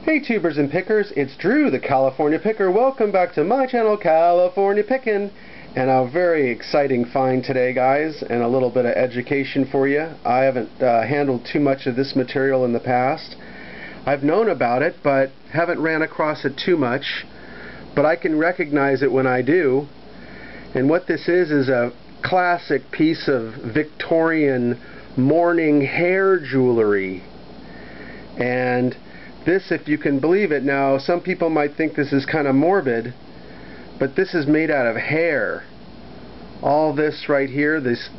Hey tubers and pickers, it's Drew the California Picker. Welcome back to my channel, California Pickin'. And a very exciting find today, guys, and a little bit of education for you. I haven't handled too much of this material in the past. I've known about it, but haven't ran across it too much. But I can recognize it when I do. And what this is a classic piece of Victorian mourning hair jewelry. And this, if you can believe it now, some people might think this is kind of morbid, but this is made out of hair. All this right here, this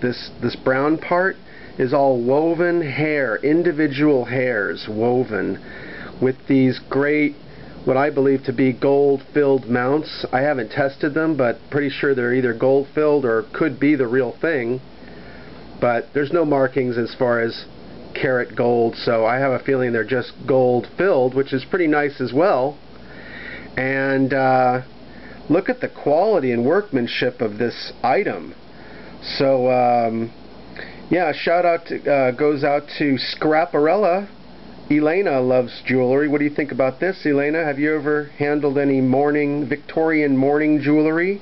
brown part, is all woven hair, individual hairs woven with these great, what I believe to be gold-filled mounts. I haven't tested them, but pretty sure they're either gold-filled or could be the real thing. But there's no markings as far as carat gold, so I have a feeling they're just gold filled, which is pretty nice as well. And look at the quality and workmanship of this item. So yeah, shout out to, goes out to Scraparella. Elena loves jewelry. What do you think about this, Elena? Have you ever handled any Victorian mourning jewelry?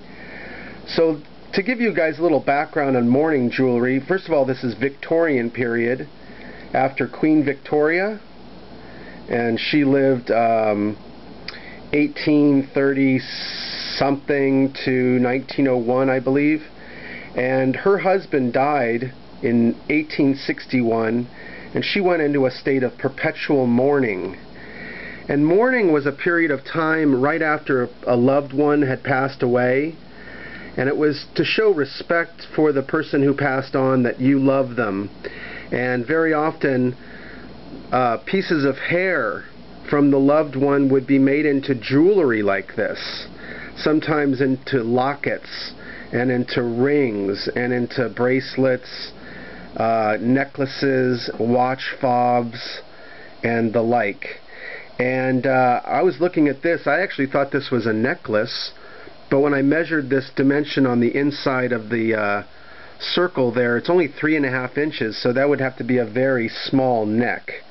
So to give you guys a little background on mourning jewelry, first of all, this is Victorian period, after Queen Victoria, and she lived 1830 something to 1901, I believe, and her husband died in 1861, and she went into a state of perpetual mourning. And mourning was a period of time right after a loved one had passed away, and it was to show respect for the person who passed on, that you love them. And very often pieces of hair from the loved one would be made into jewelry like this, sometimes into lockets and into rings and into bracelets, necklaces, watch fobs, and the like. And I was looking at this. I actually thought this was a necklace, but when I measured this dimension on the inside of the circle there, it's only 3.5 inches, so that would have to be a very small neck.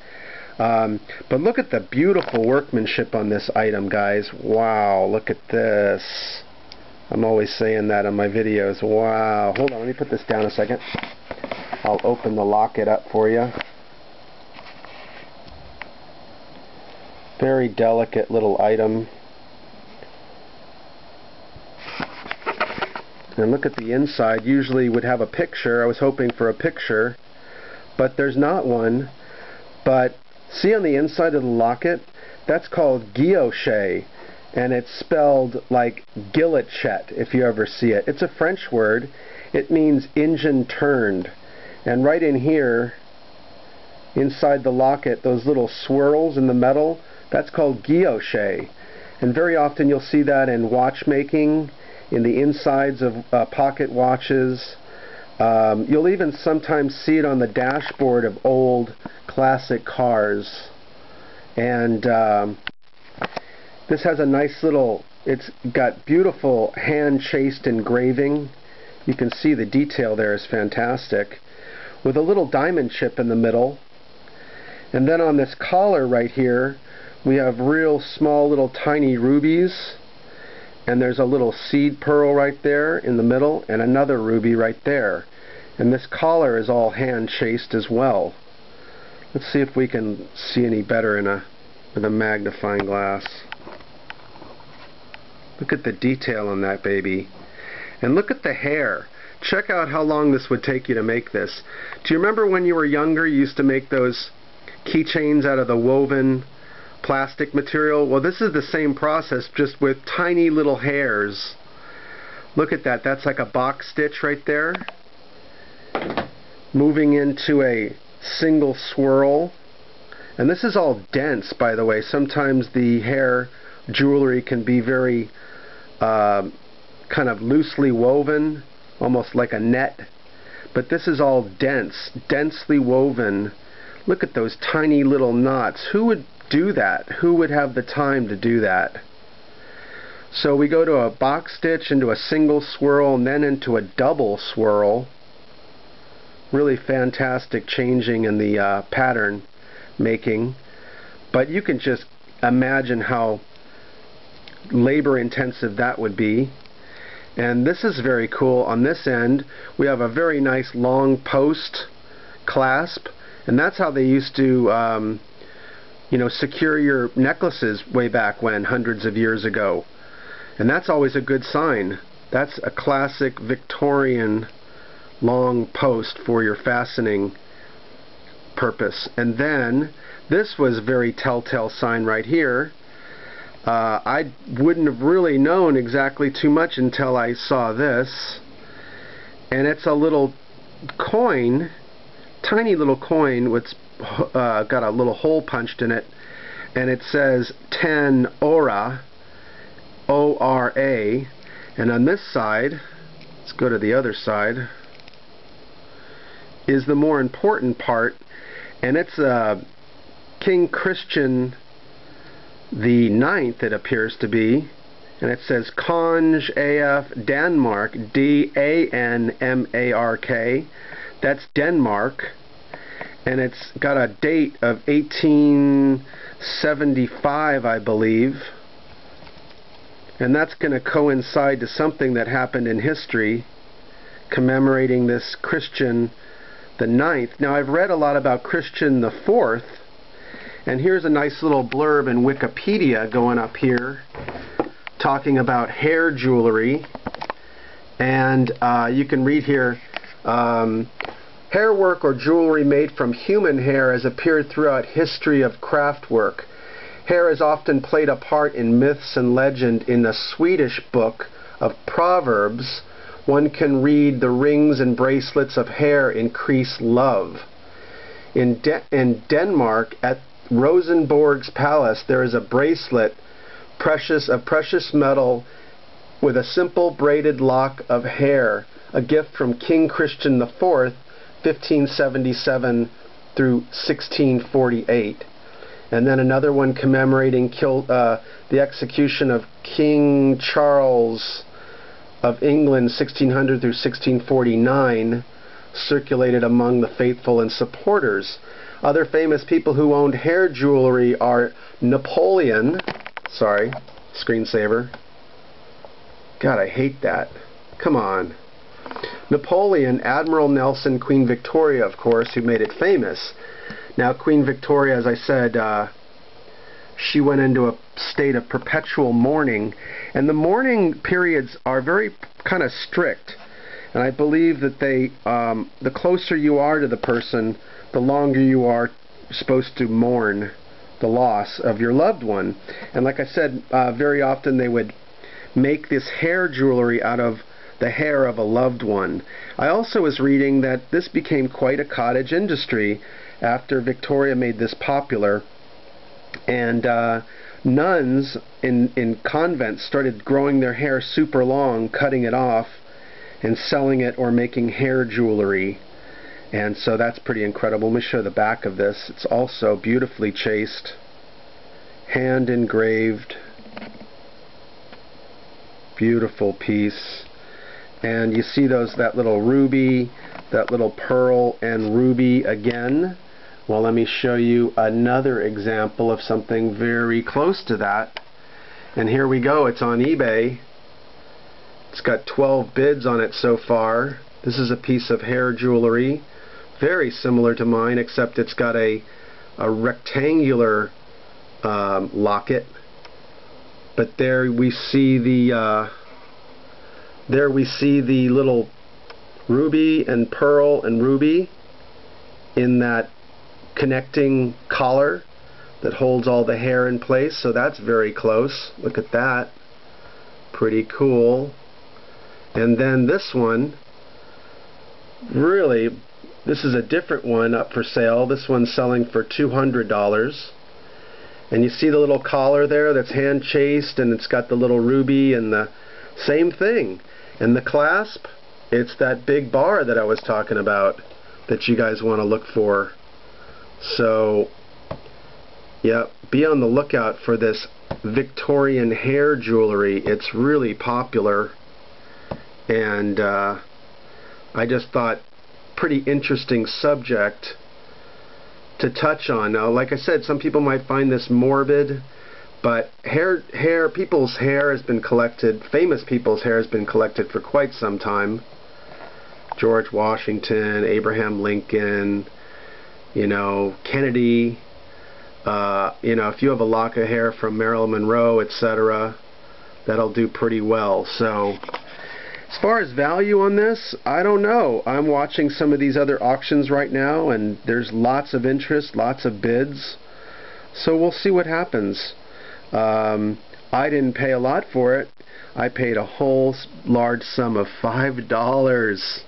But look at the beautiful workmanship on this item, guys. Wow, look at this. I'm always saying that on my videos. Wow. Hold on, let me put this down a second. I'll open the locket up for you. Very delicate little item. And look at the inside. Usually would have a picture. I was hoping for a picture, but there's not one. But see on the inside of the locket, that's called guilloche, and it's spelled like guillochette if you ever see it. It's a French word. It means engine turned. And right in here, inside the locket, those little swirls in the metal, that's called guilloche. And very often you'll see that in watchmaking, in the insides of pocket watches. You'll even sometimes see it on the dashboard of old classic cars. And this has a nice little, it's got beautiful hand-chased engraving. You can see the detail there is fantastic, with a little diamond chip in the middle. And then on this collar right here, we have real small little tiny rubies. And there's a little seed pearl right there in the middle, and another ruby right there. And this collar is all hand chased as well. Let's see if we can see any better with a magnifying glass. Look at the detail on that baby. And look at the hair. Check out how long this would take you to make this. Do you remember when you were younger, you used to make those keychains out of the woven plastic material? Well, this is the same process, just with tiny little hairs. Look at that. That's like a box stitch right there, moving into a single swirl. And this is all dense, by the way. Sometimes the hair jewelry can be very kind of loosely woven, almost like a net. But this is all dense, densely woven. Look at those tiny little knots. Who would do that? Who would have the time to do that? So we go to a box stitch, into a single swirl, and then into a double swirl. Really fantastic changing in the pattern making. But you can just imagine how labor intensive that would be. And this is very cool. On this end we have a very nice long post clasp, and that's how they used to you know, secure your necklaces way back when, hundreds of years ago. And that's always a good sign. That's a classic Victorian long post for your fastening purpose. And then this was a very telltale sign right here. I wouldn't have really known exactly too much until I saw this, and it's a little coin, tiny little coin with got a little hole punched in it, and it says 10 ora, O-R-A, and on this side, let's go to the other side, is the more important part, and it's King Christian the 9th, it appears to be, and it says Conge AF Danmark, D-A-N-M-A-R-K. That's Denmark, and it's got a date of 1875, I believe, and that's going to coincide to something that happened in history commemorating this Christian the 9th. Now, I've read a lot about Christian the 4th, and here's a nice little blurb in Wikipedia going up here talking about hair jewelry. And you can read here, hair work or jewelry made from human hair has appeared throughout history of craft work. Hair has often played a part in myths and legend. In the Swedish book of Proverbs, one can read the rings and bracelets of hair increase love. In Denmark, at Rosenborg's palace, there is a bracelet of precious metal with a simple braided lock of hair, a gift from King Christian IV, 1577 through 1648. And then another one commemorating the execution of King Charles of England, 1600 through 1649, circulated among the faithful and supporters. Other famous people who owned hair jewelry are Napoleon, sorry, screensaver. God, I hate that. Come on. Napoleon, Admiral Nelson, Queen Victoria, of course, who made it famous. Now, Queen Victoria, as I said, she went into a state of perpetual mourning, and the mourning periods are very kind of strict. And I believe that the closer you are to the person, the longer you are supposed to mourn the loss of your loved one. And like I said, very often they would make this hair jewelry out of the hair of a loved one. I also was reading that this became quite a cottage industry after Victoria made this popular, and nuns in convents started growing their hair super long, cutting it off, and selling it or making hair jewelry. And so that's pretty incredible. Let me show the back of this. It's also beautifully chased, hand engraved, beautiful piece. And you see that little ruby, that little pearl and ruby again. Well, let me show you another example of something very close to that. And here we go. It's on eBay. It's got 12 bids on it so far. This is a piece of hair jewelry, very similar to mine, except it's got a rectangular locket. But there we see the little ruby and pearl and ruby in that connecting collar that holds all the hair in place. So that's very close. Look at that. Pretty cool. And then this one, really, this is a different one up for sale. This one's selling for $200. And you see the little collar there that's hand chased, and it's got the little ruby and the same thing. And the clasp, it's that big bar that I was talking about that you guys want to look for. So, yeah, be on the lookout for this Victorian hair jewelry. It's really popular, and I just thought pretty interesting subject to touch on. Now, like I said, some people might find this morbid, But people's hair has been collected, famous people's hair has been collected for quite some time. George Washington, Abraham Lincoln, Kennedy, if you have a lock of hair from Marilyn Monroe, etc., that'll do pretty well. So, as far as value on this, I don't know. I'm watching some of these other auctions right now, and there's lots of interest, lots of bids. So we'll see what happens. I didn't pay a lot for it. I paid a whole large sum of $5.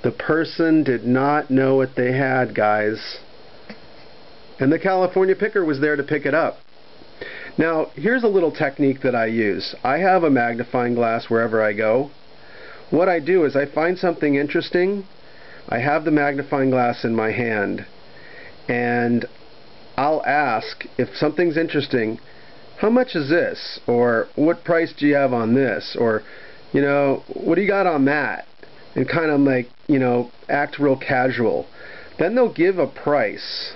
The person did not know what they had, guys. And the California picker was there to pick it up. Now, here's a little technique that I use. I have a magnifying glass wherever I go. What I do is I find something interesting, I have the magnifying glass in my hand, and I'll ask, if something's interesting, how much is this? Or what price do you have on this? Or, what do you got on that? And kind of like, act real casual. Then they'll give a price.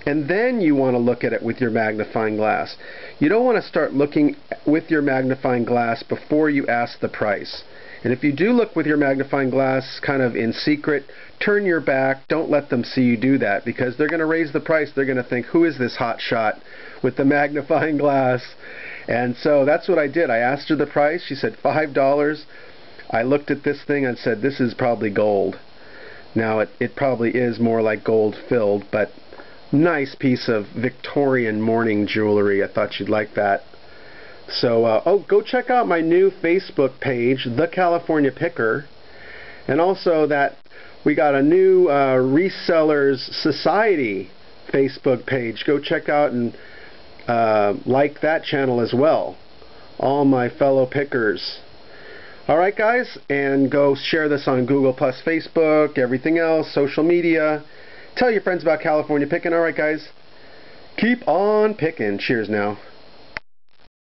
And then you want to look at it with your magnifying glass. You don't want to start looking with your magnifying glass before you ask the price. And if you do look with your magnifying glass kind of in secret, turn your back, don't let them see you do that, because they're going to raise the price. They're going to think, who is this hot shot with the magnifying glass? And so that's what I did. I asked her the price. She said $5. I looked at this thing and said, this is probably gold. Now it probably is more like gold filled, but nice piece of Victorian mourning jewelry. I thought you'd like that. So, go check out my new Facebook page, The California Picker, and also that we got a new Resellers Society Facebook page. Go check out and like that channel as well. All my fellow pickers. Alright guys, and go share this on Google+, Facebook, everything else, social media. Tell your friends about California Pickin'. Alright guys, keep on picking. Cheers now.